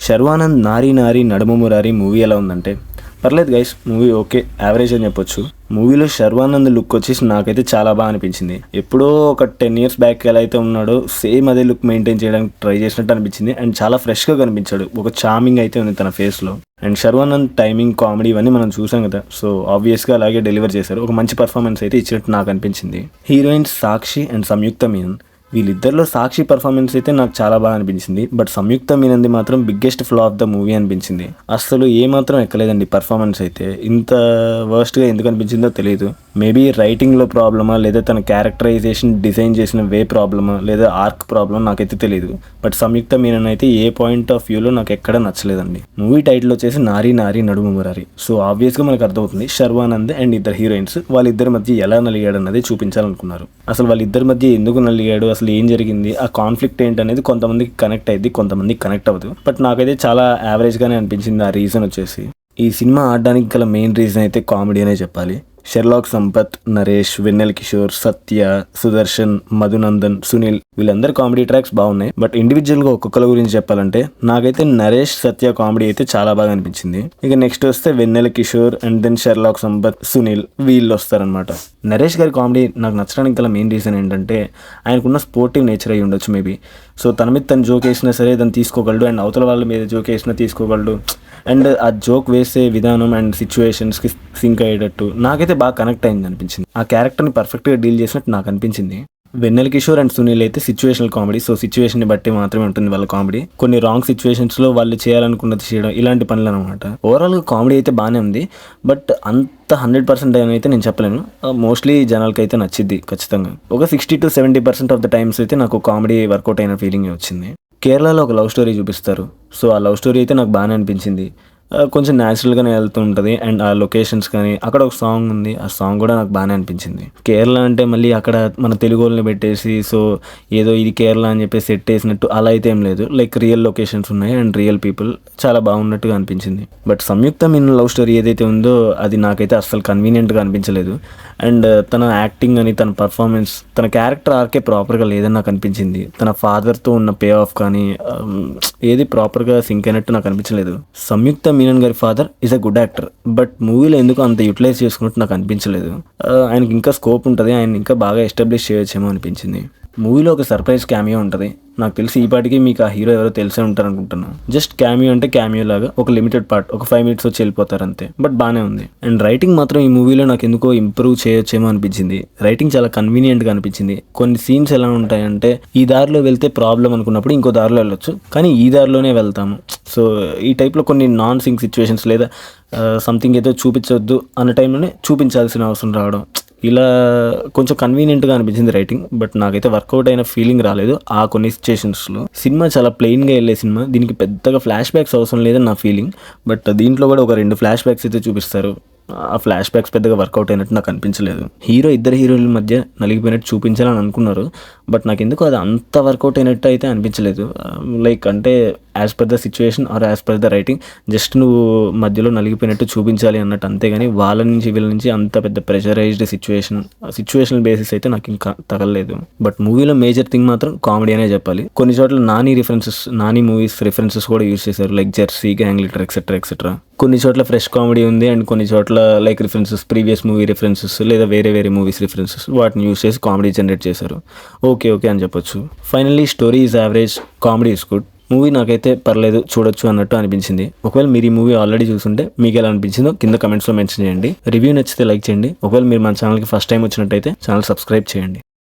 శర్వానంద్ నారీ నారీ నడుమ మురారి మూవీ ఎలా ఉందంటే పర్లేదు గైస్, మూవీ ఓకే, యావరేజ్ అని చెప్పొచ్చు. మూవీలో శర్వానంద్ లుక్ వచ్చేసి నాకైతే చాలా బాగా అనిపించింది. ఎప్పుడో ఒక 10 years బ్యాక్ ఎలా అయితే ఉన్నాడో సేమ్ అదే లుక్ మెయింటైన్ చేయడానికి ట్రై చేసినట్టు అనిపించింది. అండ్ చాలా ఫ్రెష్గా కనిపించాడు, ఒక చార్మింగ్ అయితే ఉంది తన ఫేస్లో. అండ్ శర్వానంద్ టైమింగ్, కామెడీ ఇవన్నీ మనం చూసాం కదా, సో ఆబ్వియస్గా అలాగే డెలివర్ చేశారు. ఒక మంచి పర్ఫార్మెన్స్ అయితే ఇచ్చినట్టు నాకు అనిపించింది. హీరోయిన్స్ సాక్షి అండ్ సంయుక్త మీనన్, వీళ్ళిద్దరిలో సాక్షి పర్ఫార్మెన్స్ అయితే నాకు చాలా బాగా అనిపించింది. బట్ సంయుక్త మీనంది మాత్రం బిగ్గెస్ట్ ఫ్లా ఆఫ్ ద మూవీ అనిపించింది. అసలు ఏమాత్రం ఎక్కలేదండి పర్ఫార్మెన్స్ అయితే. ఇంత వర్స్ట్గా ఎందుకు అనిపించిందో తెలియదు. మేబీ రైటింగ్లో ప్రాబ్లమా, లేదా తన క్యారెక్టరైజేషన్ డిజైన్ చేసిన వే ప్రాబ్లమా, లేదా ఆర్క్ ప్రాబ్లమ్ నాకైతే తెలియదు. బట్ సంయుక్త మీనన్ అయితే ఏ పాయింట్ ఆఫ్ వ్యూలో నాకు ఎక్కడ నచ్చలేదండి. మూవీ టైటిల్ వచ్చేసి నారీ నారీ నడుమ మురారి. సో ఆబ్వియస్గా మనకు అర్థమవుతుంది శర్వానంద్ అండ్ ఇద్దరు హీరోయిన్స్ వాళ్ళిద్దరి మధ్య ఎలా నలిగాడు అన్నది చూపించాలనుకున్నారు. అసలు వాళ్ళిద్దరి మధ్య ఎందుకు నలిగాడు, అసలు ఏం జరిగింది, ఆ కాన్ఫ్లిక్ట్ ఏంటనేది కొంతమందికి కనెక్ట్ అయ్యింది, కొంతమందికి కనెక్ట్ అవ్వదు. బట్ నాకైతే చాలా యావరేజ్గానే అనిపించింది. ఆ రీజన్ వచ్చేసి ఈ సినిమా ఆడడానికి గల మెయిన్ రీజన్ అయితే కామెడీ అనే చెప్పాలి. షెర్లాక్ సంపత్, నరేష్, వెన్నెల కిషోర్, సత్య, సుదర్శన్, మధునందన్, సునీల్ వీళ్ళందరూ కామెడీ ట్రాక్స్ బాగున్నాయి. బట్ ఇండివిజువల్గా ఒక్కొక్కరి గురించి చెప్పాలంటే నాకైతే నరేష్, సత్య కామెడీ అయితే చాలా బాగా అనిపించింది. ఇక నెక్స్ట్ వస్తే Vennela Kishore and then Sherlock Sampath, Sunil వీళ్ళు వస్తారనమాట. నరేష్ గారి కామెడీ నాకు నచ్చడానికి గల మెయిన్ రీజన్ ఏంటంటే ఆయనకున్న స్పోర్టివ్ నేచర్ అయ్యి ఉండొచ్చు మేబీ. సో తన మీద తను జోక్ వేసినా సరే దాన్ని తీసుకోగలడు, అండ్ అవతల వాళ్ళ మీద జోక్ వేసినా తీసుకోగలడు. అండ్ ఆ జోక్ వేసే విధానం అండ్ సిచ్యువేషన్స్కి సింక్ అయ్యేటట్టు నాకైతే బాగా కనెక్ట్ అయింది అనిపించింది. ఆ క్యారెక్టర్ని పర్ఫెక్ట్గా డీల్ చేసినట్టు నాకు అనిపించింది. వెన్నెల కిషోర్ అండ్ సునీల్ అయితే సిచ్యువేషనల్ కామెడీ. సో సిచ్యువేషన్ని బట్టి మాత్రమే ఉంటుంది వాళ్ళ కామెడీ. కొన్ని రాంగ్ సిచ్యువేషన్స్లో వాళ్ళు చేయాలనుకున్నది చేయడం, ఇలాంటి పనులు అనమాట. ఓవరాల్గా కామెడీ అయితే బాగానే ఉంది. బట్ అంత 100% అని అయితే నేను చెప్పలేను. మోస్ట్లీ జనాలకి అయితే నచ్చిద్ది ఖచ్చితంగా. ఒక 60 to 70% ఆఫ్ ద టైమ్స్ అయితే నాకు కామెడీ వర్కౌట్ అయిన ఫీలింగ్ వచ్చింది. కేరళలో ఒక లవ్ స్టోరీ చూపిస్తారు. సో ఆ లవ్ స్టోరీ అయితే నాకు బాగానే అనిపించింది. కొంచెం న్యాచురల్గానే వెళ్తూ ఉంటుంది. అండ్ ఆ లొకేషన్స్ కానీ, అక్కడ ఒక సాంగ్ ఉంది, ఆ సాంగ్ కూడా నాకు బాగానే అనిపించింది. కేరళ అంటే మళ్ళీ అక్కడ మన తెలుగు వాళ్ళని పెట్టేసి సో ఏదో ఇది కేరళ అని చెప్పేసి సెట్ వేసినట్టు అలా అయితే ఏం లేదు. లైక్ రియల్ లొకేషన్స్ ఉన్నాయి అండ్ రియల్ పీపుల్, చాలా బాగున్నట్టుగా అనిపించింది. But Samyuktha Menon love story ఏదైతే ఉందో అది నాకైతే అస్సలు కన్వీనియంట్గా అనిపించలేదు. అండ్ తన యాక్టింగ్ అని, తన పర్ఫార్మెన్స్, తన క్యారెక్టర్ ఆర్కే ప్రాపర్గా లేదని నాకు అనిపించింది. తన ఫాదర్తో ఉన్న పే ఆఫ్ కానీ ఏది ప్రాపర్గా సింక్ అయినట్టు నాకు అనిపించలేదు. సంయుక్త మీనన్ గారి father is a good actor, but మూవీలో ఎందుకు అంత యూటిలైజ్ చేసుకున్నట్టు నాకు అనిపించలేదు. ఆయనకి ఇంకా స్కోప్ ఉంటుంది, ఆయన ఇంకా బాగా ఎస్టాబ్లిష్ చేయొచ్చేమో అనిపించింది. మూవీలో ఒక సర్ప్రైజ్ క్యామియో ఉంటుంది. నాకు తెలిసి ఈ పాటికి మీకు ఆ హీరో ఎవరో తెలిసే ఉంటారు అనుకుంటున్నాను. జస్ట్ క్యామియో అంటే క్యామియో లాగా ఒక లిమిటెడ్ పార్ట్, ఒక 5 minutes వచ్చి వెళ్ళిపోతారు అంతే. బట్ బాగానే ఉంది. అండ్ రైటింగ్ మాత్రం ఈ మూవీలో నాకు ఎందుకో ఇంప్రూవ్ చేయొచ్చేమో అనిపించింది. రైటింగ్ చాలా కన్వీనియంట్గా అనిపించింది. కొన్ని సీన్స్ ఎలా ఉంటాయంటే ఈ దారిలో వెళ్తే ప్రాబ్లం అనుకున్నప్పుడు ఇంకో దారిలో వెళ్ళొచ్చు, కానీ ఈ దారిలోనే వెళ్తాము. సో ఈ టైప్లో కొన్ని నాన్ సింక్ సిచ్యువేషన్స్ లేదా సంథింగ్ ఏదో చూపించొద్దు అన్న టైంలోనే చూపించాల్సిన అవసరం రావడం, ఇలా కొంచెం కన్వీనియంట్గా అనిపించింది రైటింగ్. బట్ నాకైతే వర్కౌట్ అయిన ఫీలింగ్ రాలేదు ఆ కొన్ని సిచ్యువేషన్స్లో. సినిమా చాలా ప్లెయిన్గా వెళ్ళే సినిమా, దీనికి పెద్దగా ఫ్లాష్ బ్యాక్స్ అవసరం లేదని నా ఫీలింగ్. బట్ దీంట్లో కూడా ఒక 2 ఫ్లాష్ బ్యాక్స్ అయితే చూపిస్తారు. ఆ ఫ్లాష్ బ్యాక్స్ పెద్దగా వర్కౌట్ అయినట్టు నాకు అనిపించలేదు. ఇద్దరు హీరోల మధ్య నలిగిపోయినట్టు చూపించాలని అనుకున్నారు. బట్ నాకు ఎందుకు అది అంత వర్కౌట్ అయినట్టు అయితే అనిపించలేదు. లైక్ అంటే as per the situation or as per the writing, just నువ్వు మధ్యలో నలిగిపోయినట్టు చూపించాలి అన్నట్టు, అంతేగాని వాళ్ళ నుంచి వీళ్ళ నుంచి అంత పెద్ద ప్రెషరైజ్డ్ సిచ్యువేషనల్ బేసిస్ అయితే నాకు ఇంకా తగలలేదు. బట్ మూవీలో మేజర్ థింగ్ మాత్రం కామెడీ అనే చెప్పాలి. కొన్ని చోట్ల నాని మూవీస్ రిఫరెన్సెస్ కూడా యూజ్ చేశారు, like Jersey, gang leader etcetera etcetera. కొన్ని చోట్ల ఫ్రెష్ కామెడీ ఉంది అండ్ కొన్ని చోట్ల like references, previous movie references లేదా వేరే మూవీస్ రిఫరెన్సెస్, వాటిని యూజ్ చేసి కామెడీ జనరేట్ చేశారు. ఓకే అని చెప్పొచ్చు. Finally story is average, comedy is good. Movie నాకైతే పర్లేదు, చూడొచ్చు అన్నట్టు అనిపించింది. ఒకవేళ మీరు ఈ మూవీ ఆల్రెడీ చూసుంటే మీకు ఎలా అనిపించిందో కింద కమెంట్స్లో మెన్షన్ చేయండి. రివ్యూ నచ్చితే లైక్ చేయండి. ఒకవేళ మీరు మన ఛానల్కి ఫస్ట్ టైం వచ్చినట్టయితే ఛానల్ సబ్స్క్రైబ్ చేయండి.